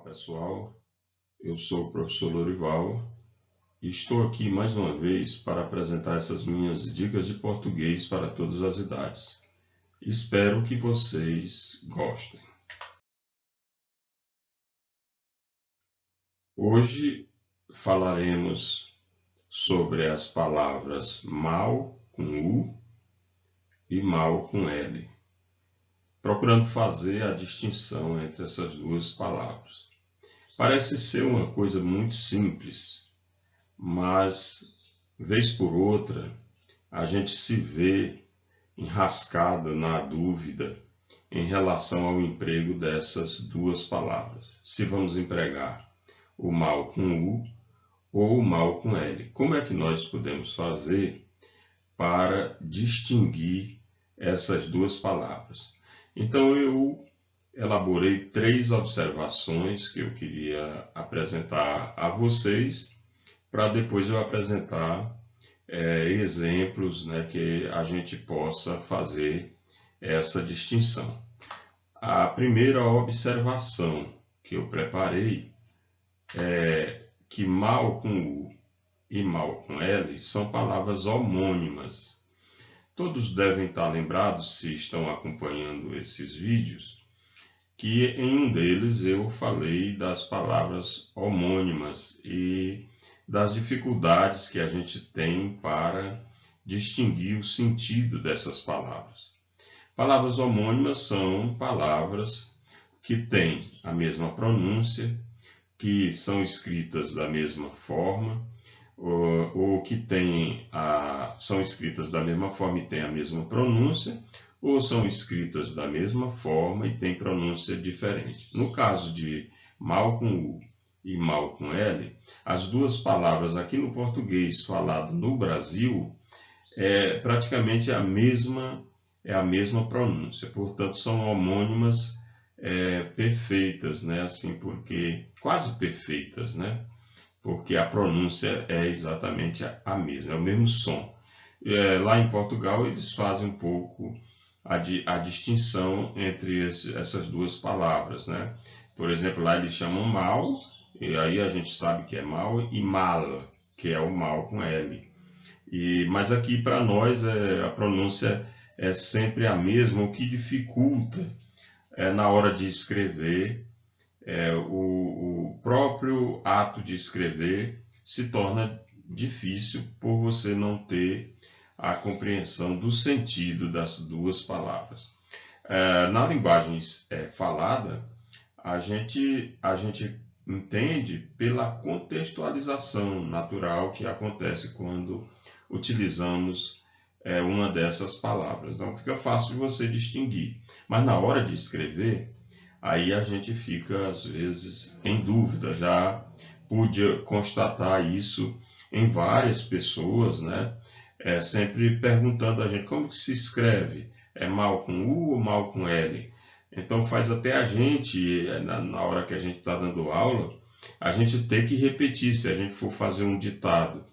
Pessoal, eu sou o professor Lorival e estou aqui mais uma vez para apresentar essas minhas dicas de português para todas as idades. Espero que vocês gostem. Hoje falaremos sobre as palavras mal com U e mal com L, procurando fazer a distinção entre essas duas palavras. Parece ser uma coisa muito simples, mas, vez por outra, a gente se vê enrascado na dúvida em relação ao emprego dessas duas palavras. Se vamos empregar o mal com U ou o mal com L. Como é que nós podemos fazer para distinguir essas duas palavras? Então, eu elaborei 3 observações que eu queria apresentar a vocês, para depois eu apresentar exemplos, que a gente possa fazer essa distinção. A primeira observação que eu preparei é que mal com U e mal com L são palavras homônimas. Todos devem estar lembrados, se estão acompanhando esses vídeos, que em um deles eu falei das palavras homônimas e das dificuldades que a gente tem para distinguir o sentido dessas palavras. Palavras homônimas são palavras que têm a mesma pronúncia, que são escritas da mesma forma, ou que são escritas da mesma forma e têm a mesma pronúncia, ou são escritas da mesma forma e têm pronúncia diferente. No caso de mal com U e mal com L, as duas palavras aqui no português falado no Brasil é praticamente a mesma pronúncia. Portanto, são homônimas perfeitas, assim, porque quase perfeitas, porque a pronúncia é exatamente a mesma, é o mesmo som. Lá em Portugal eles fazem um pouco a distinção entre essas duas palavras, Por exemplo, lá eles chamam mal, e aí a gente sabe que é mal, e mal, que é o mal com L. Mas aqui para nós a pronúncia é sempre a mesma, o que dificulta na hora de escrever, o próprio ato de escrever se torna difícil por você não ter a compreensão do sentido das duas palavras. Na linguagem falada, a gente entende pela contextualização natural que acontece quando utilizamos uma dessas palavras. Então fica fácil de você distinguir. Mas na hora de escrever, aí a gente fica às vezes em dúvida. Já pude constatar isso em várias pessoas, sempre perguntando a gente como que se escreve, é mal com U ou mal com L? Então faz até a gente, na hora que a gente está dando aula, a gente ter que repetir, se a gente for fazer um ditado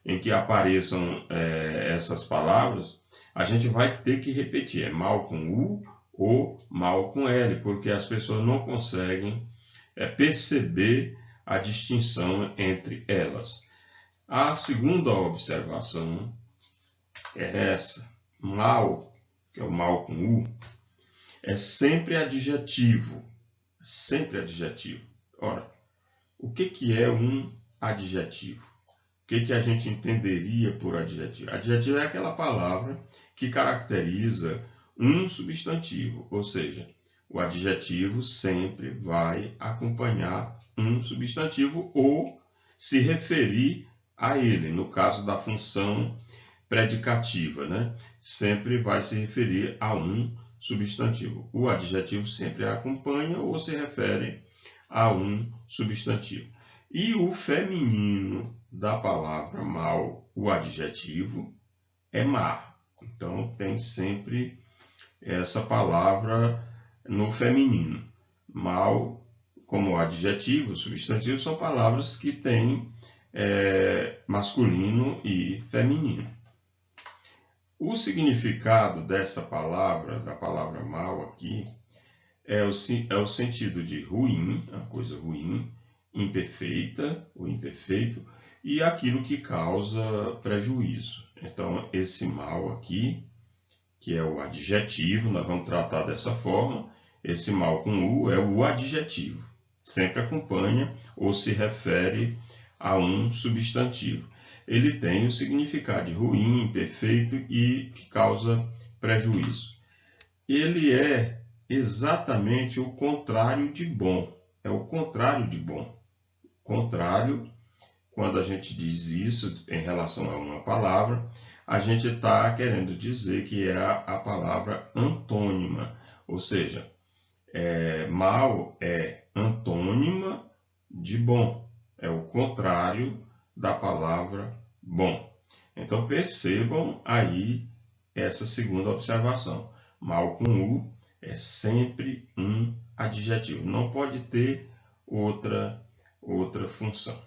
em que apareçam essas palavras, a gente vai ter que repetir, é mal com U ou mal com L, porque as pessoas não conseguem perceber a distinção entre elas. A segunda observação é essa: mal, que é o mal com U, é sempre adjetivo. Sempre adjetivo. Ora, o que é um adjetivo? O que a gente entenderia por adjetivo? Adjetivo é aquela palavra que caracteriza um substantivo, ou seja, o adjetivo sempre vai acompanhar um substantivo ou se referir a ele, no caso da função predicativa, sempre vai se referir a um substantivo. O adjetivo sempre acompanha ou se refere a um substantivo. E o feminino da palavra mal, o adjetivo, é mar. Então tem sempre essa palavra no feminino. Mal, como adjetivo, substantivo, são palavras que têm masculino e feminino. O significado dessa palavra, da palavra mal aqui, é o sentido de ruim, a coisa ruim, imperfeita ou imperfeito, e aquilo que causa prejuízo. Então, esse mal aqui, que é o adjetivo, nós vamos tratar dessa forma. Esse mal com U é o adjetivo. Sempre acompanha ou se refere a um substantivo. Ele tem o significado de ruim, imperfeito e que causa prejuízo. Ele é exatamente o contrário de bom. É o contrário de bom. Contrário, quando a gente diz isso em relação a uma palavra, a gente está querendo dizer que é a palavra antônima. Ou seja, mal é antônima de bom. É o contrário da palavra bom. Então percebam aí essa segunda observação. Mal com U é sempre um adjetivo. Não pode ter outra função.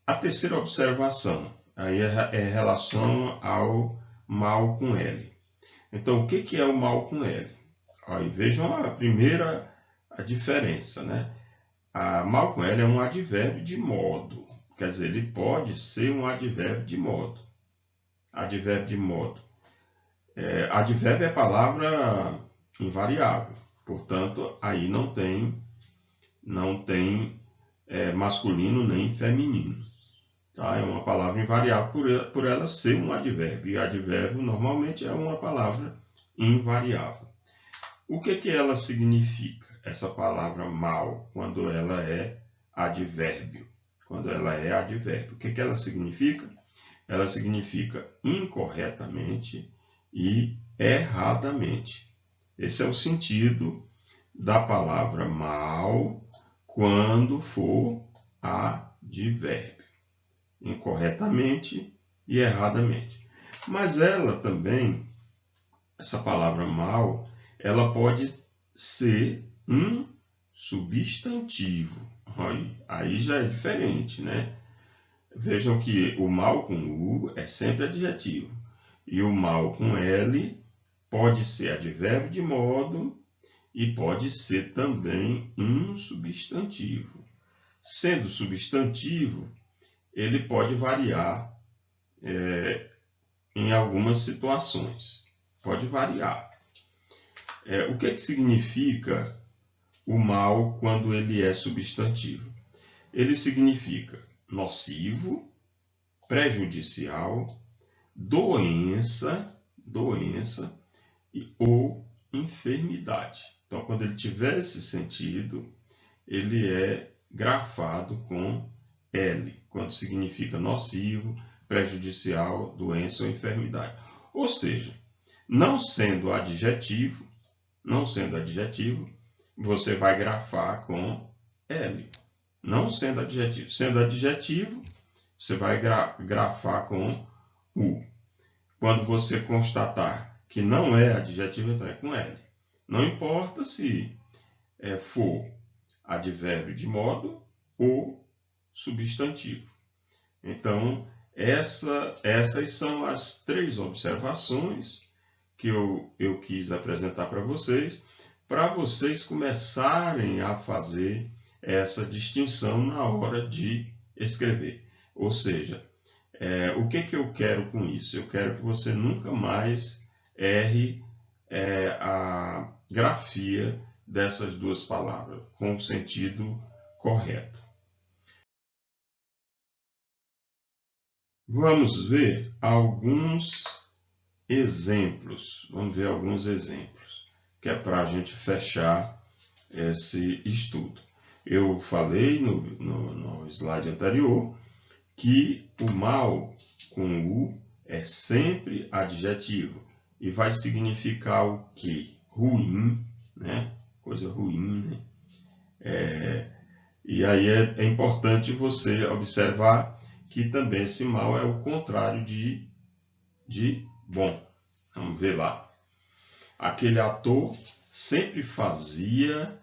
A terceira observação aí é em relação ao mal com L. Então, o que é o mal com L? Aí, vejam a primeira diferença, né? A mal com L é um advérbio de modo. Quer dizer, ele pode ser um advérbio de modo. Advérbio de modo. Advérbio é palavra invariável. Portanto, aí não tem masculino nem feminino. Tá? É uma palavra invariável por ela ser um advérbio. E advérbio normalmente é uma palavra invariável. O que ela significa, essa palavra mal, quando ela é advérbio? Quando ela é advérbio, o que ela significa? Ela significa incorretamente e erradamente. Esse é o sentido da palavra mal quando for advérbio. Incorretamente e erradamente. Mas ela também, essa palavra mal, ela pode ser um substantivo. Aí já é diferente, né? Vejam que o mal com U é sempre adjetivo. E o mal com L pode ser advérbio de modo e pode ser também um substantivo. Sendo substantivo, ele pode variar em algumas situações. Pode variar. O que significa o mal quando ele é substantivo? Ele significa nocivo, prejudicial, doença ou enfermidade. Então, quando ele tiver esse sentido, ele é grafado com L, quando significa nocivo, prejudicial, doença ou enfermidade. Ou seja, não sendo adjetivo, você vai grafar com L. Não sendo adjetivo. Sendo adjetivo, você vai grafar com U. Quando você constatar que não é adjetivo, então é com L. Não importa se for advérbio de modo ou substantivo. Então, essas são as três observações que eu quis apresentar para vocês começarem a fazer essa distinção na hora de escrever. Ou seja, o que eu quero com isso? Eu quero que você nunca mais erre a grafia dessas duas palavras com o sentido correto. Vamos ver alguns exemplos. Que é para a gente fechar esse estudo. Eu falei no slide anterior que o mal com U é sempre adjetivo e vai significar o quê? Ruim, né? Coisa ruim, né? E aí é importante você observar que também esse mal é o contrário de bom. Vamos ver lá. Aquele ator sempre fazia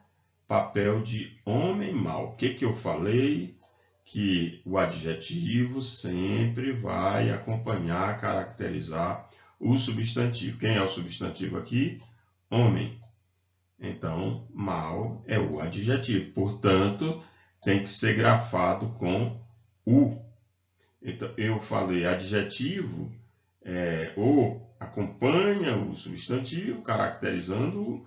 papel de homem mau. O que eu falei? Que o adjetivo sempre vai acompanhar, caracterizar o substantivo. Quem é o substantivo aqui? Homem. Então, mal é o adjetivo. Portanto, tem que ser grafado com U. Então, eu falei adjetivo, ou acompanha o substantivo, caracterizando-o,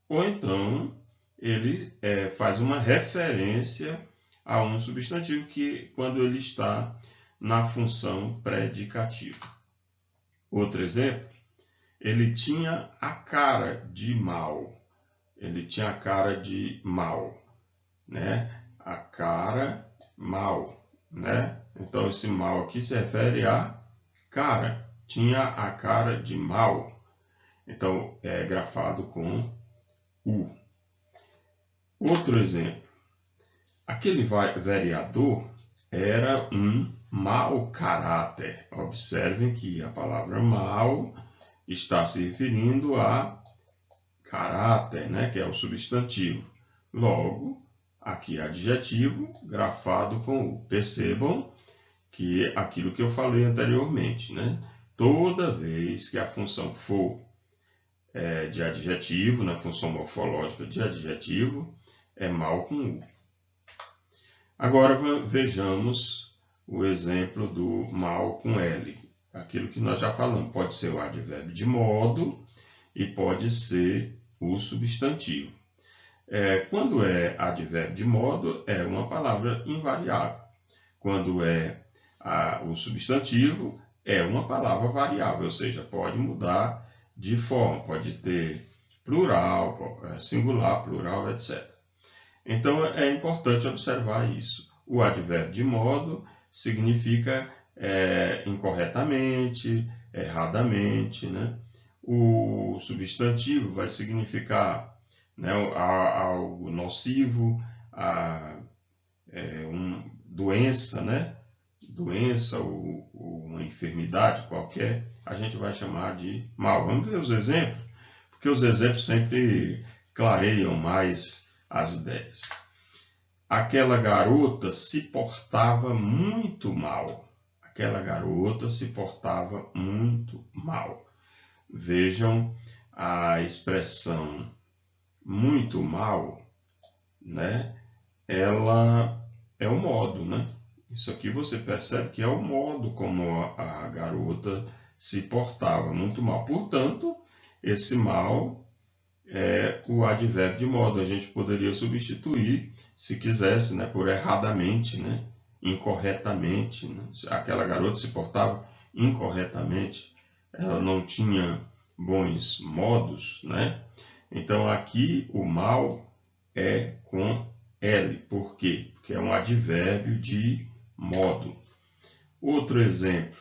ou então ele faz uma referência a um substantivo que quando ele está na função predicativa. Outro exemplo, ele tinha a cara de mal. Ele tinha a cara de mal, né? A cara mal, né? Então esse mal aqui se refere a cara. Tinha a cara de mal. Então é grafado com U. Outro exemplo. Aquele vereador era um mau caráter. Observem que a palavra mal está se referindo a caráter, né, que é o substantivo. Logo, aqui adjetivo grafado com U. Percebam que aquilo que eu falei anteriormente, né? Toda vez que a função for de adjetivo, na função morfológica de adjetivo, é mal com U. Agora vejamos o exemplo do mal com L. Aquilo que nós já falamos, pode ser o advérbio de modo e pode ser o substantivo. Quando é advérbio de modo, é uma palavra invariável. Quando é o substantivo, é uma palavra variável, ou seja, pode mudar de forma, pode ter plural, singular, plural, etc. Então, é importante observar isso. O advérbio de modo significa incorretamente, erradamente, né? O substantivo vai significar, né, algo nocivo, doença, né? Doença ou uma enfermidade qualquer, a gente vai chamar de mal. Vamos ver os exemplos, porque os exemplos sempre clareiam mais as ideias. Aquela garota se portava muito mal. Aquela garota se portava muito mal. Vejam a expressão muito mal, né? Ela é o modo, né? Isso aqui você percebe que é o modo como a garota se portava muito mal. Portanto, esse mal é o advérbio de modo. A gente poderia substituir, se quisesse, né, por erradamente, né? Incorretamente. Né? Aquela garota se portava incorretamente. Ela não tinha bons modos, né? Então aqui o mal é com L. Por quê? Porque é um advérbio de modo. Outro exemplo.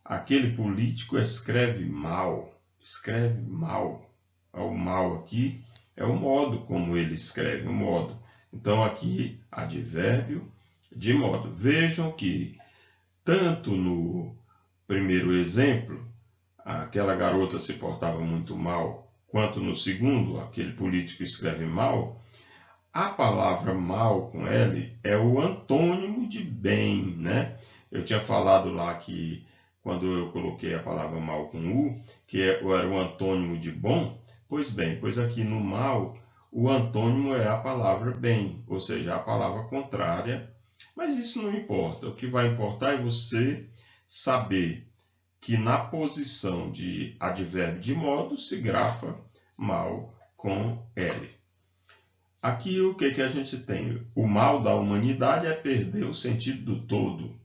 Aquele político escreve mal. Escreve mal. O mal aqui é o modo como ele escreve, o modo. Então aqui, advérbio de modo. Vejam que tanto no primeiro exemplo, aquela garota se portava muito mal, quanto no segundo, aquele político escreve mal, a palavra mal com L é o antônimo de bem, né? Eu tinha falado lá que quando eu coloquei a palavra mal com U, que era o antônimo de bom. Pois bem, pois aqui no mal, o antônimo é a palavra bem, ou seja, a palavra contrária. Mas isso não importa. O que vai importar é você saber que na posição de advérbio de modo se grafa mal com L. Aqui o que a gente tem? O mal da humanidade é perder o sentido do todo.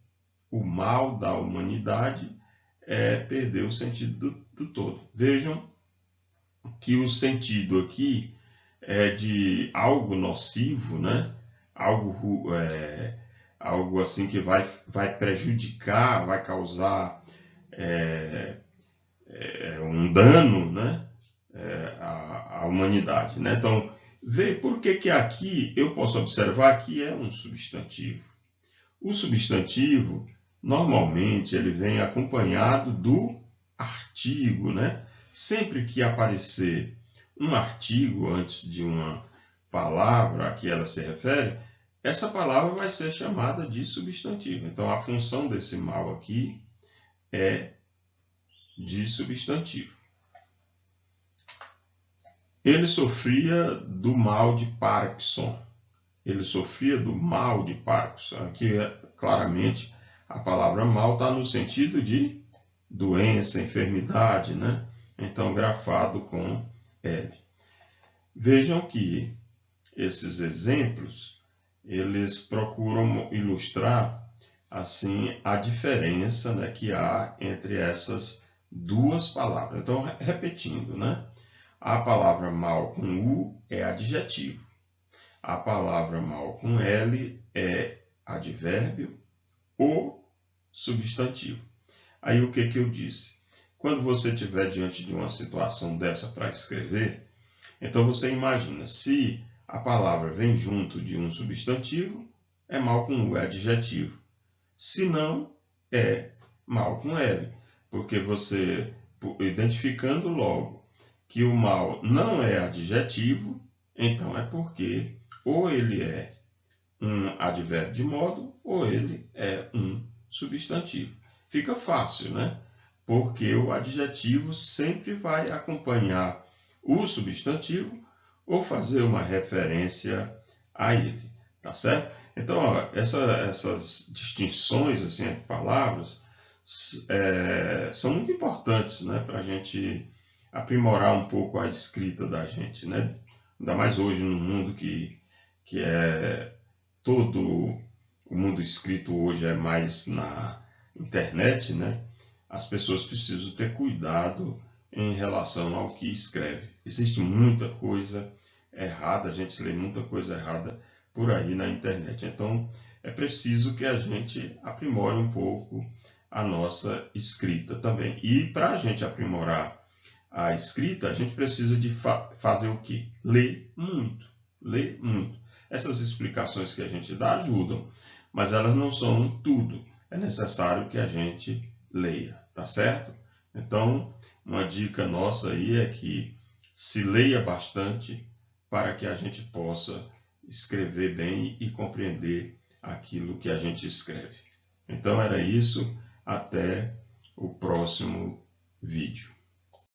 O mal da humanidade é perder o sentido do todo. Vejam que o sentido aqui é de algo nocivo, né? Algo assim que vai prejudicar, vai causar um dano, né? À humanidade, né? Então, vê por que aqui eu posso observar que é um substantivo. O substantivo, normalmente, ele vem acompanhado do artigo, né? Sempre que aparecer um artigo antes de uma palavra a que ela se refere, essa palavra vai ser chamada de substantivo. Então, a função desse mal aqui é de substantivo. Ele sofria do mal de Parkinson. Ele sofria do mal de Parkinson. Aqui, claramente, a palavra mal está no sentido de doença, enfermidade, né? Então, grafado com L. Vejam que esses exemplos, eles procuram ilustrar, assim, a diferença, né, que há entre essas duas palavras. Então, repetindo, né? A palavra mal com U é adjetivo. A palavra mal com L é advérbio ou substantivo. Aí o que eu disse? Quando você estiver diante de uma situação dessa para escrever, então você imagina, se a palavra vem junto de um substantivo, é mal com U, é adjetivo. Se não, é mal com L, porque você, identificando logo que o mal não é adjetivo, então é porque ou ele é um advérbio de modo ou ele é um substantivo. Fica fácil, né? Porque o adjetivo sempre vai acompanhar o substantivo ou fazer uma referência a ele, tá certo? Então, ó, essas distinções assim, entre palavras são muito importantes, né, para a gente aprimorar um pouco a escrita da gente, né? Ainda mais hoje no mundo que é todo o mundo escrito hoje é mais na internet, né? As pessoas precisam ter cuidado em relação ao que escreve. Existe muita coisa errada, a gente lê muita coisa errada por aí na internet. Então, é preciso que a gente aprimore um pouco a nossa escrita também. E para a gente aprimorar a escrita, a gente precisa de fazer o quê? Ler muito. Ler muito. Essas explicações que a gente dá ajudam, mas elas não são tudo. É necessário que a gente leia, tá certo? Então, uma dica nossa aí é que se leia bastante para que a gente possa escrever bem e compreender aquilo que a gente escreve. Então era isso, até o próximo vídeo.